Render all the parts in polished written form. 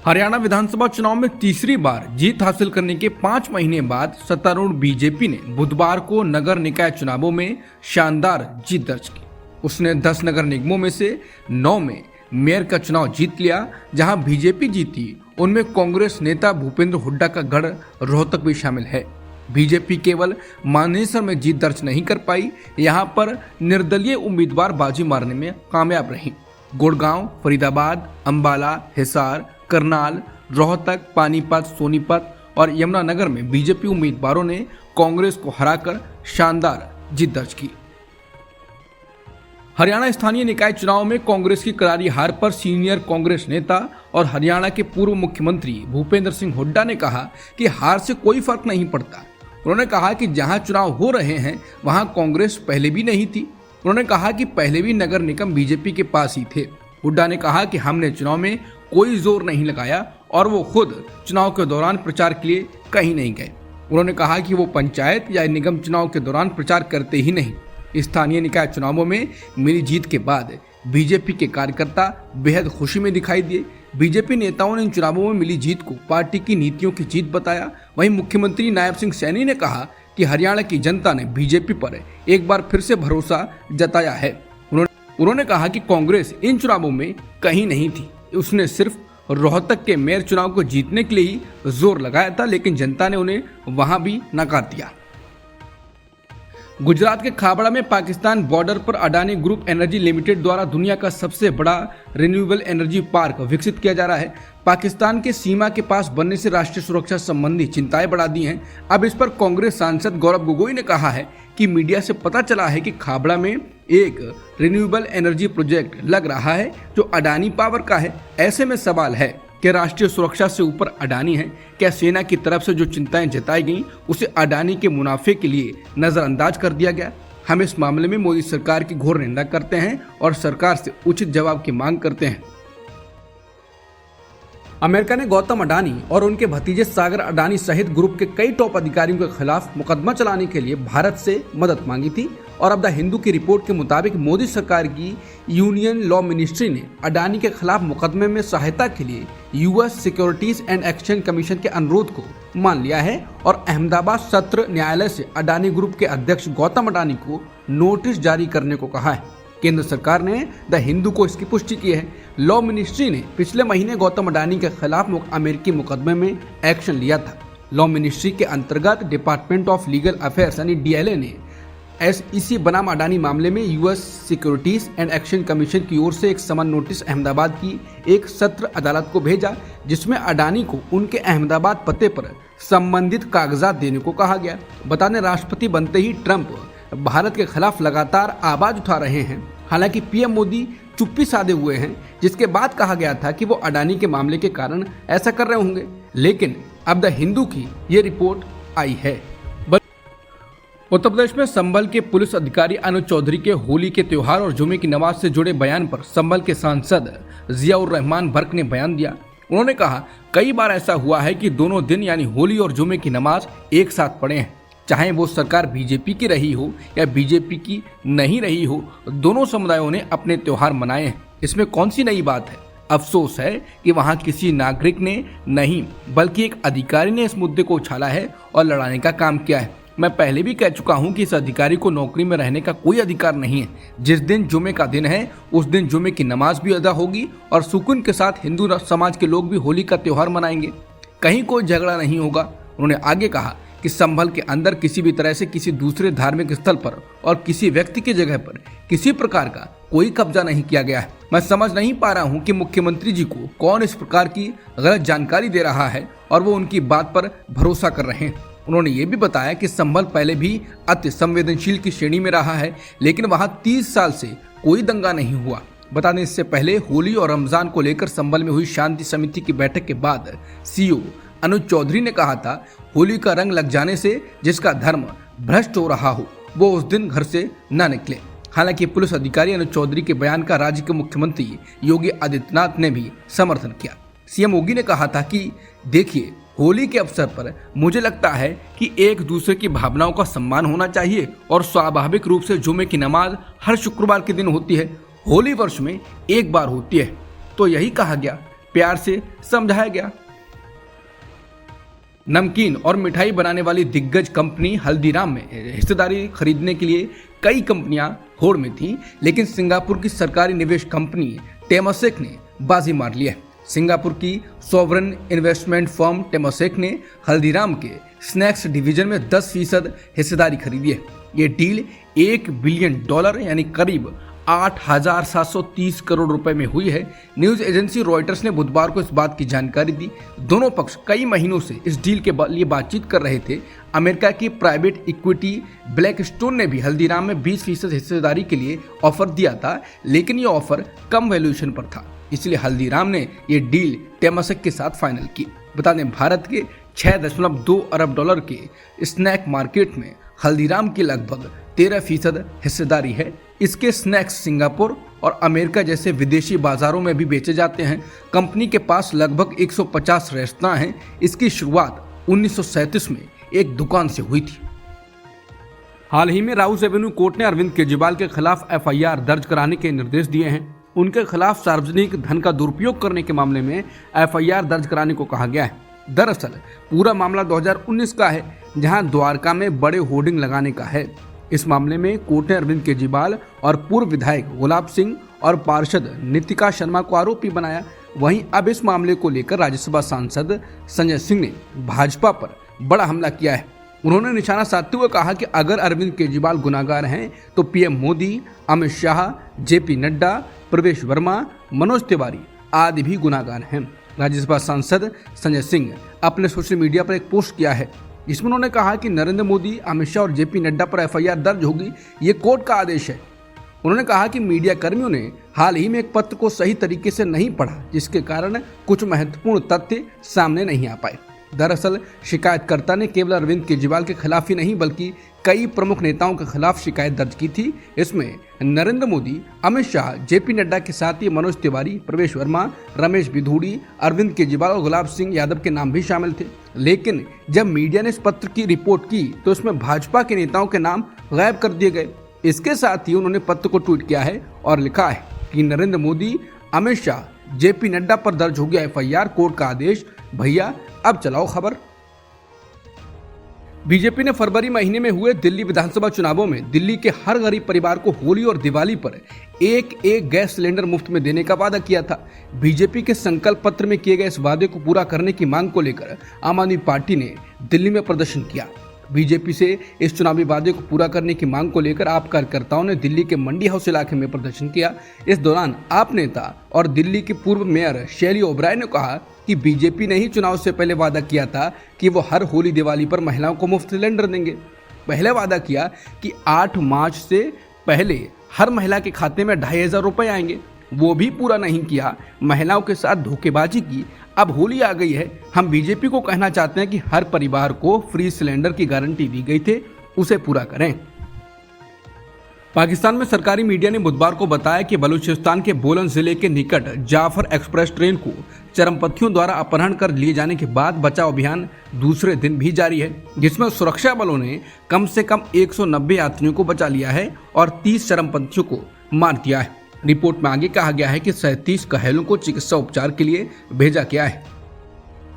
हरियाणा विधानसभा चुनाव में तीसरी बार जीत हासिल करने के 5 महीने बाद सत्तारूढ़ बीजेपी ने बुधवार को नगर निकाय चुनावों में शानदार जीत दर्ज की। उसने 10 नगर निगमों में से 9 में मेयर का चुनाव जीत लिया। जहां बीजेपी जीती उनमें कांग्रेस नेता भूपेंद्र हुड्डा का गढ़ रोहतक भी शामिल है। बीजेपी केवल मानेसर में जीत दर्ज नहीं कर पाई, यहां पर निर्दलीय उम्मीदवार बाजी मारने में कामयाब रही। गुड़गांव, फरीदाबाद, अंबाला, हिसार, करनाल, रोहतक, पानीपत, सोनीपत और यमुनानगर में बीजेपी उम्मीदवारों ने कांग्रेस को हराकर शानदार जीत दर्ज की। हरियाणा स्थानीय निकाय चुनाव में कांग्रेस की करारी हार पर सीनियर कांग्रेस नेता और हरियाणा के पूर्व मुख्यमंत्री भूपेंद्र सिंह हुड्डा ने कहा कि हार से कोई फर्क नहीं पड़ता। उन्होंने कहा कि जहां चुनाव हो रहे हैं वहां कांग्रेस पहले भी नहीं थी। उन्होंने कहा कि पहले भी नगर निगम बीजेपी के पास ही थे। हुड्डा ने कहा कि हमने चुनाव में कोई जोर नहीं लगाया और वो खुद चुनाव के दौरान प्रचार के लिए कहीं नहीं गए। उन्होंने कहा कि वो पंचायत या निगम चुनाव के दौरान प्रचार करते ही नहीं। स्थानीय निकाय चुनावों में मिली जीत के बाद बीजेपी के कार्यकर्ता बेहद खुशी में दिखाई दिए। बीजेपी नेताओं ने इन चुनावों में मिली जीत को पार्टी की नीतियों की जीत बताया। वहीं मुख्यमंत्री नायब सिंह सैनी ने कहा कि हरियाणा की जनता ने बीजेपी पर एक बार फिर से भरोसा जताया है। उन्होंने कहा कि कांग्रेस इन चुनावों में कहीं नहीं थी। उसने सिर्फ रोहतक के मेयर चुनाव को जीतने के लिए ही जोर लगाया था, लेकिन जनता ने उन्हें वहां भी नकार दिया। गुजरात के खाबड़ा में पाकिस्तान बॉर्डर पर अडानी ग्रुप एनर्जी लिमिटेड द्वारा दुनिया का सबसे बड़ा रिन्यूएबल एनर्जी पार्क विकसित किया जा रहा है। पाकिस्तान के सीमा के पास बनने से राष्ट्रीय सुरक्षा संबंधी चिंताएं बढ़ा दी हैं। अब इस पर कांग्रेस सांसद गौरव गोगोई ने कहा है कि मीडिया से पता चला है कि खाबड़ा में एक रिन्यूएबल एनर्जी प्रोजेक्ट लग रहा है जो अडानी पावर का है। ऐसे में सवाल है कि राष्ट्रीय सुरक्षा से ऊपर अडानी है। क्या सेना की तरफ से जो चिंताएं जताई गईं उसे अडानी के मुनाफे के लिए नजरअंदाज कर दिया गया? हम इस मामले में मोदी सरकार की घोर निंदा करते हैं और सरकार से उचित जवाब की मांग करते हैं। अमेरिका ने गौतम अडानी और उनके भतीजे सागर अडानी सहित ग्रुप के कई टॉप अधिकारियों के खिलाफ मुकदमा चलाने के लिए भारत से मदद मांगी थी और अब द हिंदू की रिपोर्ट के मुताबिक मोदी सरकार की यूनियन लॉ मिनिस्ट्री ने अडानी के खिलाफ मुकदमे में सहायता के लिए US securities and exchange commission के अनुरोध को मान लिया है और अहमदाबाद सत्र न्यायालय से अडानी ग्रुप के अध्यक्ष गौतम अडानी को नोटिस जारी करने को कहा है। केंद्र सरकार ने द हिंदू को इसकी पुष्टि की है। लॉ मिनिस्ट्री ने पिछले महीने गौतम अडानी के खिलाफ अमेरिकी मुकदमे में एक्शन लिया था। लॉ मिनिस्ट्री के अंतर्गत डिपार्टमेंट ऑफ लीगल अफेयर्स यानी डीएलए ने एसईसी बनाम अडानी मामले में US securities and exchange commission की ओर से एक समन नोटिस अहमदाबाद की एक सत्र अदालत को भेजा, जिसमें अडानी को उनके अहमदाबाद पते पर संबंधित कागजात देने को कहा गया। बता दें, राष्ट्रपति बनते ही ट्रंप भारत के खिलाफ लगातार आवाज उठा रहे हैं। हालांकि पीएम मोदी चुप्पी साधे हुए हैं, जिसके बाद कहा गया था कि वो अडानी के मामले के कारण ऐसा कर रहे होंगे, लेकिन अब द हिंदू की ये रिपोर्ट आई है। उत्तर प्रदेश में संभल के पुलिस अधिकारी अनुज चौधरी के होली के त्योहार और जुमे की नमाज से जुड़े बयान पर संभल के सांसद जियाउर रहमान बर्क ने बयान दिया। उन्होंने कहा, कई बार ऐसा हुआ है कि दोनों दिन यानी होली और जुमे की नमाज एक साथ पढ़े हैं। चाहे वो सरकार बीजेपी की रही हो या बीजेपी की नहीं रही हो, दोनों समुदायों ने अपने त्योहार मनाए हैं। इसमें कौन सी नई बात है? अफसोस है कि वहां किसी नागरिक ने नहीं बल्कि एक अधिकारी ने इस मुद्दे को उछाला है और लड़ाने का काम किया है। मैं पहले भी कह चुका हूं कि इस अधिकारी को नौकरी में रहने का कोई अधिकार नहीं है। जिस दिन जुमे का दिन है उस दिन जुमे की नमाज भी अदा होगी और सुकून के साथ हिंदू समाज के लोग भी होली का त्योहार मनाएंगे। कहीं कोई झगड़ा नहीं होगा। उन्होंने आगे कहा कि संभल के अंदर किसी भी तरह से किसी दूसरे धार्मिक स्थल पर और किसी व्यक्ति की जगह पर किसी प्रकार का कोई कब्जा नहीं किया गया है। मैं समझ नहीं पा रहा हूं कि मुख्यमंत्री जी को कौन इस प्रकार की गलत जानकारी दे रहा है और वो उनकी बात पर भरोसा कर रहे हैं। उन्होंने ये भी बताया कि संभल पहले भी अति संवेदनशील की श्रेणी में रहा है, लेकिन वहां 30 साल से कोई दंगा नहीं हुआ। बता दें, इससे पहले होली और रमजान को लेकर संभल में हुई शांति समिति की बैठक के बाद सीओ अनुज चौधरी ने कहा था, होली का रंग लग जाने से जिसका धर्म भ्रष्ट हो रहा हो वो उस दिन घर से न निकले। हालांकि पुलिस अधिकारी अनुज चौधरी के बयान का राज्य के मुख्यमंत्री योगी आदित्यनाथ ने भी समर्थन किया। सीएम योगी ने कहा था कि देखिए, होली के अवसर पर मुझे लगता है कि एक दूसरे की भावनाओं का सम्मान होना चाहिए और स्वाभाविक रूप से जुमे की नमाज हर शुक्रवार के दिन होती है। होली वर्ष में एक बार होती है, तो यही कहा गया, प्यार से समझाया गया। नमकीन और मिठाई बनाने वाली दिग्गज कंपनी हल्दीराम में हिस्सेदारी खरीदने के लिए कई कंपनियां होड़ में थीं, लेकिन सिंगापुर की सरकारी निवेश कंपनी टेमासेक ने बाजी मार ली है। सिंगापुर की सॉवरन इन्वेस्टमेंट फर्म टेमासेक ने हल्दीराम के स्नैक्स डिवीजन में 10% हिस्सेदारी खरीदी है। ये डील $1 बिलियन यानी करीब 8,730 करोड़ रुपए में हुई है। न्यूज एजेंसी रॉयटर्स ने बुधवार को इस बात की जानकारी दी। दोनों पक्ष कई महीनों से इस डील के लिए बातचीत कर रहे थे। अमेरिका की प्राइवेट इक्विटी ब्लैकस्टोन ने भी हल्दीराम में 20% हिस्सेदारी के लिए ऑफर दिया था, लेकिन ये ऑफर कम वैल्यूएशन पर था, इसलिए हल्दीराम ने ये डील टेमासेक के साथ फाइनल की। बता दें, भारत के 6.2 अरब डॉलर के स्नैक मार्केट में हल्दीराम की लगभग 13% हिस्सेदारी है। इसके स्नैक्स सिंगापुर और अमेरिका जैसे विदेशी बाजारों में भी बेचे जाते हैं। कंपनी के पास लगभग 150 रेस्तरां हैं। इसकी शुरुआत 1937 में एक दुकान से हुई थी। हाल ही में राउस एवेन्यू कोर्ट ने अरविंद केजरीवाल के खिलाफ FIR दर्ज कराने के निर्देश दिए हैं। उनके खिलाफ सार्वजनिक धन का दुरुपयोग करने के मामले में FIR दर्ज कराने को कहा गया है। दरअसल पूरा मामला 2019 का है, जहां द्वारका में बड़े होर्डिंग लगाने का है। इस मामले में कोर्ट ने अरविंद केजरीवाल और पूर्व विधायक गुलाब सिंह और पार्षद नितिका शर्मा को आरोपी बनाया। वहीं अब इस मामले को लेकर राज्यसभा सांसद संजय सिंह ने भाजपा पर बड़ा हमला किया है। उन्होंने निशाना साधते हुए कहा कि अगर अरविंद केजरीवाल गुनाहगार हैं तो PM मोदी, अमित शाह, JP नड्डा, प्रवेश वर्मा, मनोज तिवारी आदि भी गुनाहगार हैं। राज्यसभा सांसद संजय सिंह अपने सोशल मीडिया पर एक पोस्ट किया है, जिसमें उन्होंने कहा कि नरेंद्र मोदी, अमित शाह और JP नड्डा पर FIR दर्ज होगी, ये कोर्ट का आदेश है। उन्होंने कहा कि मीडिया कर्मियों ने हाल ही में एक पत्र को सही तरीके से नहीं पढ़ा, जिसके कारण कुछ महत्वपूर्ण तथ्य सामने नहीं आ पाए। दरअसल शिकायतकर्ता ने केवल अरविंद केजरीवाल के खिलाफ ही नहीं बल्कि कई प्रमुख नेताओं के खिलाफ शिकायत दर्ज की थी। इसमें नरेंद्र मोदी, अमित शाह, JP नड्डा के साथ ही मनोज तिवारी, प्रवेश वर्मा, रमेश बिधूड़ी, अरविंद केजरीवाल और गुलाब सिंह यादव के नाम भी शामिल थे। लेकिन जब मीडिया ने इस पत्र की रिपोर्ट की तो इसमें भाजपा के नेताओं के नाम गायब कर दिए गए। इसके साथ ही उन्होंने पत्र को ट्वीट किया है और लिखा है कि नरेंद्र मोदी, अमित शाह, JP नड्डा पर दर्ज हो गया FIR, कोर्ट का आदेश, भैया अब चलाओ खबर। बीजेपी ने फरवरी महीने में हुए दिल्ली विधानसभा चुनावों में दिल्ली के हर गरीब परिवार को होली और दिवाली पर एक गैस सिलेंडर मुफ्त में देने का वादा किया था। बीजेपी के संकल्प पत्र में किए गए इस वादे को पूरा करने की मांग को लेकर आम आदमी पार्टी ने दिल्ली में प्रदर्शन किया। बीजेपी से इस चुनावी वादे को पूरा करने की मांग को लेकर आप कार्यकर्ताओं ने दिल्ली के मंडी हाउस इलाके में प्रदर्शन किया। इस दौरान आप नेता और दिल्ली की पूर्व मेयर शैली ओबराय ने कहा कि बीजेपी ने ही चुनाव से पहले वादा किया था कि वो हर होली दिवाली पर महिलाओं को मुफ्त सिलेंडर देंगे। पहले वादा किया कि 8 मार्च से पहले हर महिला के खाते में 2,500 रुपए आएंगे, वो भी पूरा नहीं किया। महिलाओं के साथ धोखेबाजी की। अब होली आ गई है, हम बीजेपी को कहना चाहते हैं कि हर परिवार को फ्री सिलेंडर की गारंटी दी गई थी, उसे पूरा करें। पाकिस्तान में सरकारी मीडिया ने बुधवार को बताया कि बलूचिस्तान के बोलन जिले के निकट जाफर एक्सप्रेस ट्रेन को चरमपंथियों द्वारा अपहरण कर लिए जाने के बाद बचाव अभियान दूसरे दिन भी जारी है, जिसमें सुरक्षा बलों ने कम से कम 190 यात्रियों को बचा लिया है और 30 चरमपंथियों को मार दिया है। रिपोर्ट में आगे कहा गया है कि 37 घायलों को चिकित्सा उपचार के लिए भेजा गया है।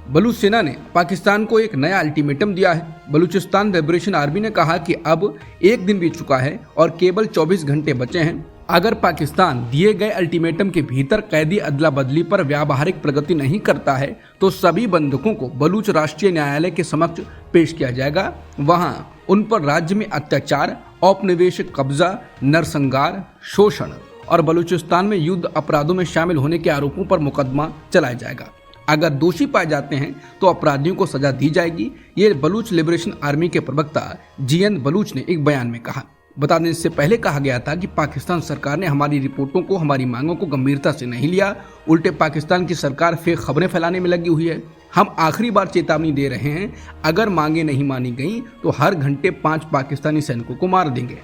बलूच सेना ने पाकिस्तान को एक नया अल्टीमेटम दिया है। बलूचिस्तान लिबरेशन आर्मी ने कहा कि अब 1 दिन बीत चुका है और केवल 24 घंटे बचे हैं। अगर पाकिस्तान दिए गए अल्टीमेटम के भीतर कैदी अदला बदली पर व्यावहारिक प्रगति नहीं करता है तो सभी बंधकों को बलूच राष्ट्रीय न्यायालय के समक्ष पेश किया जाएगा। वहां उन पर राज्य में अत्याचार, औपनिवेशिक कब्जा, नरसंहार, शोषण और बलूचिस्तान में युद्ध अपराधों में शामिल होने के आरोपों पर मुकदमा चलाया जाएगा। अगर दोषी पाए जाते हैं तो अपराधियों को सजा दी जाएगी। ये बलूच लिबरेशन आर्मी के प्रवक्ता GN बलूच ने एक बयान में कहा। बता दें, इससे पहले कहा गया था कि पाकिस्तान सरकार ने हमारी रिपोर्टों को, हमारी मांगों को गंभीरता से नहीं लिया। उल्टे पाकिस्तान की सरकार फेक खबरें फैलाने में लगी हुई है। हम आखिरी बार चेतावनी दे रहे हैं, अगर मांगे नहीं मानी गई तो हर घंटे 5 पाकिस्तानी सैनिकों को मार देंगे।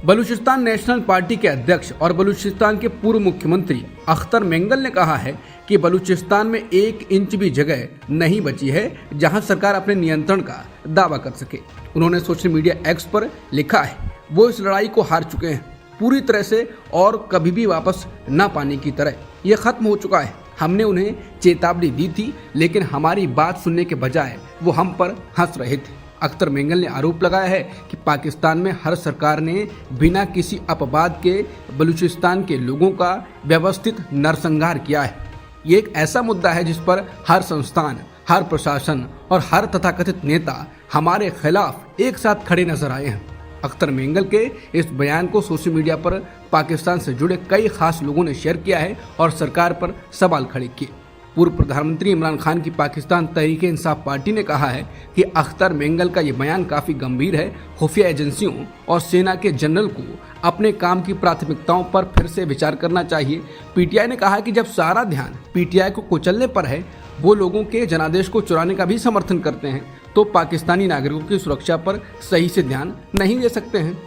बलूचिस्तान नेशनल पार्टी के अध्यक्ष और बलूचिस्तान के पूर्व मुख्यमंत्री अख्तर मेंगल ने कहा है कि बलूचिस्तान में 1 इंच भी जगह नहीं बची है जहां सरकार अपने नियंत्रण का दावा कर सके। उन्होंने सोशल मीडिया एक्स पर लिखा है, वो इस लड़ाई को हार चुके हैं पूरी तरह से और कभी भी वापस न पाने की तरह। ये खत्म हो चुका है। हमने उन्हें चेतावनी दी थी, लेकिन हमारी बात सुनने के बजाय वो हम पर हंस रहे थे। अख्तर मेंगल ने आरोप लगाया है कि पाकिस्तान में हर सरकार ने बिना किसी अपवाद के बलूचिस्तान के लोगों का व्यवस्थित नरसंहार किया है। ये एक ऐसा मुद्दा है जिस पर हर संस्थान, हर प्रशासन और हर तथाकथित नेता हमारे खिलाफ एक साथ खड़े नजर आए हैं। अख्तर मेंगल के इस बयान को सोशल मीडिया पर पाकिस्तान से जुड़े कई खास लोगों ने शेयर किया है और सरकार पर सवाल खड़े किए। पूर्व प्रधानमंत्री इमरान खान की पाकिस्तान तहरीक-ए-इंसाफ पार्टी ने कहा है कि अख्तर मेंगल का ये बयान काफी गंभीर है। खुफिया एजेंसियों और सेना के जनरल को अपने काम की प्राथमिकताओं पर फिर से विचार करना चाहिए। पीटीआई ने कहा कि जब सारा ध्यान पीटीआई को कुचलने पर है, वो लोगों के जनादेश को चुराने का भी समर्थन करते हैं, तो पाकिस्तानी नागरिकों की सुरक्षा पर सही से ध्यान नहीं दे सकते हैं।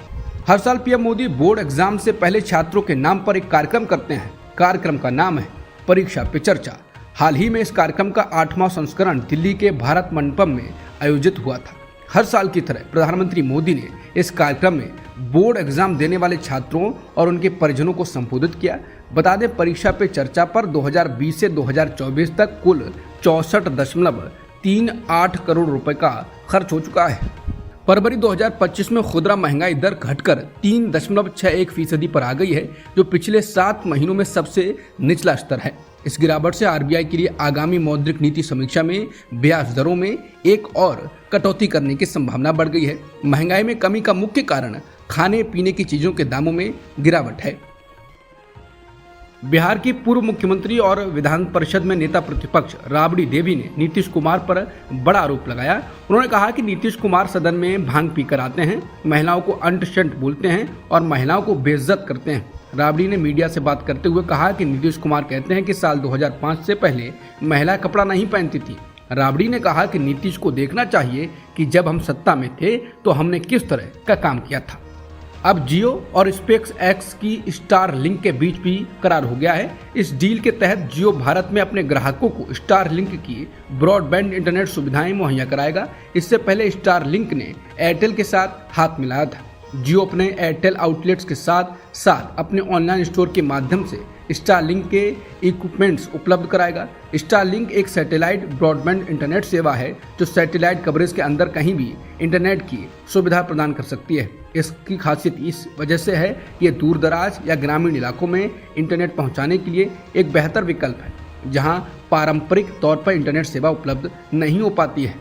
हर साल पीएम मोदी बोर्ड एग्जाम से पहले छात्रों के नाम पर एक कार्यक्रम करते हैं। कार्यक्रम का नाम है परीक्षा पे चर्चा। हाल ही में इस कार्यक्रम का 8वां संस्करण दिल्ली के भारत मंडपम में आयोजित हुआ था। हर साल की तरह प्रधानमंत्री मोदी ने इस कार्यक्रम में बोर्ड एग्जाम देने वाले छात्रों और उनके परिजनों को संबोधित किया। बता दें, परीक्षा पे चर्चा पर 2020 से 2024 तक कुल 64.38 करोड़ रुपए का खर्च हो चुका है। फरवरी 2025 में खुदरा महंगाई दर घटकर 3.61% पर आ गई है, जो पिछले 7 महीनों में सबसे निचला स्तर है। इस गिरावट से आरबीआई के लिए आगामी मौद्रिक नीति समीक्षा में ब्याज दरों में एक और कटौती करने की संभावना बढ़ गई है। महंगाई में कमी का मुख्य कारण खाने पीने की चीजों के दामों में गिरावट है। बिहार की पूर्व मुख्यमंत्री और विधान परिषद में नेता प्रतिपक्ष राबड़ी देवी ने नीतीश कुमार पर बड़ा आरोप लगाया। उन्होंने कहा कि नीतीश कुमार सदन में भांग पीकर आते हैं, महिलाओं को अंट शंट बोलते हैं और महिलाओं को बेइज्जत करते हैं। राबड़ी ने मीडिया से बात करते हुए कहा कि नीतीश कुमार कहते हैं कि साल 2005 से पहले महिला कपड़ा नहीं पहनती थी। राबड़ी ने कहा कि नीतीश को देखना चाहिए कि जब हम सत्ता में थे तो हमने किस तरह का काम किया था। अब जियो और स्पेस एक्स की स्टार लिंक के बीच भी करार हो गया है। इस डील के तहत जियो भारत में अपने ग्राहकों को स्टार लिंक की ब्रॉडबैंड इंटरनेट सुविधाएं मुहैया कराएगा। इससे पहले स्टार लिंक ने एयरटेल के साथ हाथ मिलाया था। जियो अपने एयरटेल आउटलेट्स के साथ साथ अपने ऑनलाइन स्टोर के माध्यम से स्टारलिंक के इक्विपमेंट्स उपलब्ध कराएगा। स्टारलिंक एक सैटेलाइट ब्रॉडबैंड इंटरनेट सेवा है जो सैटेलाइट कवरेज के अंदर कहीं भी इंटरनेट की सुविधा प्रदान कर सकती है। इसकी खासियत इस वजह से है कि ये दूर दराज या ग्रामीण इलाकों में इंटरनेट पहुंचाने के लिए एक बेहतर विकल्प है, जहां पारंपरिक तौर पर इंटरनेट सेवा उपलब्ध नहीं हो पाती है।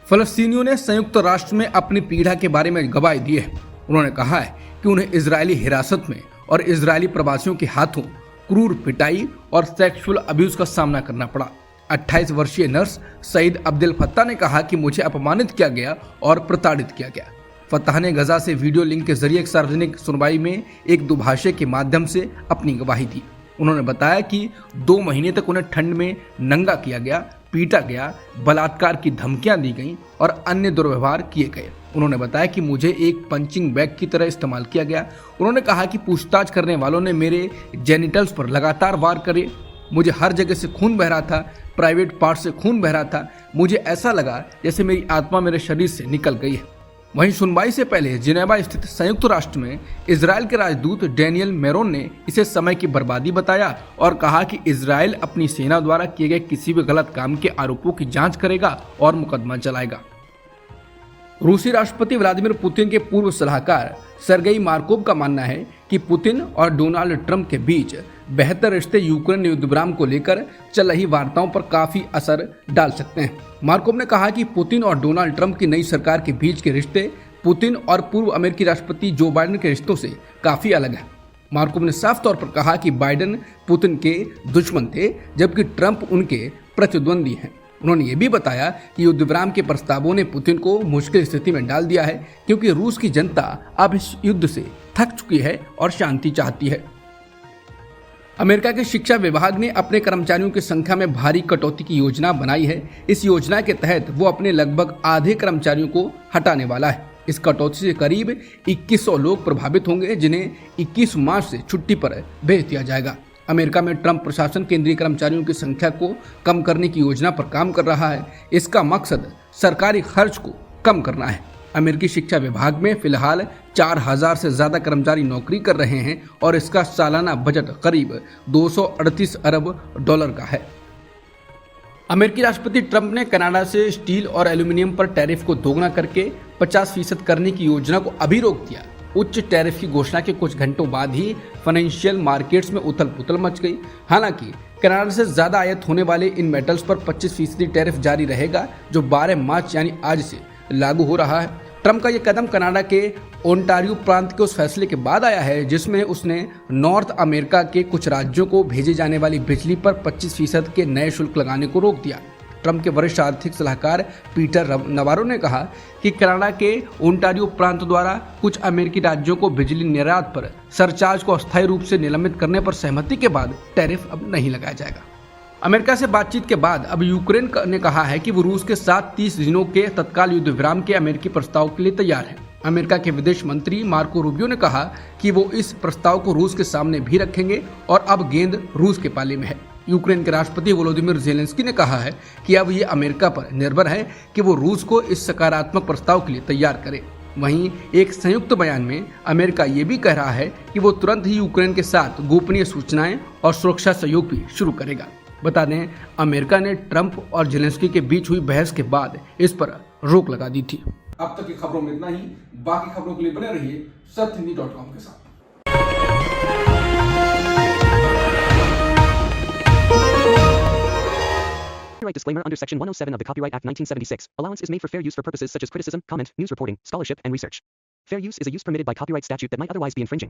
फलस्तीनियों ने संयुक्त राष्ट्र में अपनी पीड़ा के बारे में गवाही दी है। उन्होंने कहा है कि उन्हें इजरायली हिरासत में और इजरायली प्रवासियों के हाथों क्रूर पिटाई और सेक्सुअल अब्यूज का सामना करना पड़ा। 28 वर्षीय नर्स सईद अब्दुल फत्ताह ने कहा कि मुझे अपमानित किया गया और प्रताड़ित किया गया। फत्ताह ने गजा से वीडियो लिंक के जरिए एक सार्वजनिक सुनवाई में एक दुभाषे के माध्यम से अपनी गवाही दी। उन्होंने बताया कि 2 महीने तक उन्हें ठंड में नंगा किया गया, पीटा गया, बलात्कार की धमकियां दी गईं और अन्य दुर्व्यवहार किए गए। उन्होंने बताया कि मुझे एक पंचिंग बैग की तरह इस्तेमाल किया गया। उन्होंने कहा कि पूछताछ करने वालों ने मेरे जेनिटल्स पर लगातार वार करे। मुझे हर जगह से खून बह रहा था, प्राइवेट पार्ट से खून बह रहा था। मुझे ऐसा लगा जैसे मेरी आत्मा मेरे शरीर से निकल गई है। वहीं सुनवाई से पहले जिनेवा स्थित संयुक्त राष्ट्र में इजरायल के राजदूत डैनियल मेरोन ने इसे समय की बर्बादी बताया और कहा कि इजरायल अपनी सेना द्वारा किए गए किसी भी गलत काम के आरोपों की जांच करेगा और मुकदमा चलाएगा। रूसी राष्ट्रपति व्लादिमीर पुतिन के पूर्व सलाहकार सर्गेई मार्कोव का मानना है कि पुतिन और डोनाल्ड ट्रंप के बीच बेहतर रिश्ते यूक्रेन युद्ध विराम को लेकर चल रही वार्ताओं पर काफी असर डाल सकते हैं। मार्कोव ने कहा कि पुतिन और डोनाल्ड ट्रंप की नई सरकार के बीच के रिश्ते पुतिन और पूर्व अमेरिकी राष्ट्रपति जो बाइडेन के रिश्तों से काफी अलग है। मार्कोव ने साफ तौर पर कहा कि बाइडेन पुतिन के दुश्मन थे, जबकि ट्रंप उनके प्रतिद्वंदी हैं। उन्होंने ये भी बताया कि युद्ध विराम के प्रस्तावों ने पुतिन को मुश्किल स्थिति में डाल दिया है, क्योंकि रूस की जनता अब इस युद्ध से थक चुकी है और शांति चाहती है। अमेरिका के शिक्षा विभाग ने अपने कर्मचारियों की संख्या में भारी कटौती की योजना बनाई है। इस योजना के तहत वो अपने लगभग आधे कर्मचारियों को हटाने वाला है। इस कटौती से करीब 2100 लोग प्रभावित होंगे, जिन्हें 21 मार्च से छुट्टी पर भेज दिया जाएगा। अमेरिका में ट्रंप प्रशासन केंद्रीय कर्मचारियों की संख्या को कम करने की योजना पर काम कर रहा है। इसका मकसद सरकारी खर्च को कम करना है। अमेरिकी शिक्षा विभाग में फिलहाल 4000 से ज्यादा कर्मचारी नौकरी कर रहे हैं और इसका सालाना बजट करीब 238 अरब डॉलर का है। अमेरिकी राष्ट्रपति ट्रंप ने कनाडा से स्टील और एल्यूमिनियम पर टैरिफ को दोगुना करके 50% करने की योजना को अभी रोक दिया। उच्च टैरिफ की घोषणा के कुछ घंटों बाद ही फाइनेंशियल मार्केट्स में उथल पुथल मच गई। हालांकि कनाडा से ज्यादा आयात होने वाले इन मेटल्स पर 25% टैरिफ जारी रहेगा, जो 12 मार्च यानी आज से लागू हो रहा है। ट्रंप का यह कदम कनाडा के ओंटारियो प्रांत के उस फैसले के बाद आया है जिसमें उसने नॉर्थ अमेरिका के कुछ राज्यों को भेजे जाने वाली बिजली पर 25% के नए शुल्क लगाने को रोक दिया। ट्रंप के वरिष्ठ आर्थिक सलाहकार पीटर नवारो ने कहा कि कनाडा के ओंटारियो प्रांत द्वारा कुछ अमेरिकी राज्यों को बिजली निर्यात पर सरचार्ज को अस्थायी रूप से निलंबित करने पर सहमति के बाद टैरिफ अब नहीं लगाया जाएगा। अमेरिका से बातचीत के बाद अब यूक्रेन ने कहा है कि वो रूस के साथ 30 दिनों के तत्काल युद्ध विराम के अमेरिकी प्रस्ताव के लिए तैयार है। अमेरिका के विदेश मंत्री मार्को रूबियो ने कहा कि वो इस प्रस्ताव को रूस के सामने भी रखेंगे और अब गेंद रूस के पाले में है। यूक्रेन के राष्ट्रपति वोलोदिमीर ज़ेलेंस्की ने कहा है कि अब ये अमेरिका पर निर्भर है कि वो रूस को इस सकारात्मक प्रस्ताव के लिए तैयार करे। वहीं एक संयुक्त बयान में अमेरिका ये भी कह रहा है कि वो तुरंत ही यूक्रेन के साथ गोपनीय सूचनाएं और सुरक्षा सहयोग भी शुरू करेगा। बता दें, अमेरिका ने ट्रंप और ज़ेलेंस्की के बीच हुई बहस के बाद इस पर रोक लगा दी थी। अब तक की खबरों में इतना ही। बाकी खबरों के लिए बने रहिए सत्यहिंदी.com के साथ। Copyright disclaimer under Section 107 of the Copyright Act 1976. Allowance is made for fair use for purposes such as criticism, comment, news reporting, scholarship, and research. Fair use is a use permitted by copyright statute that might otherwise be infringing.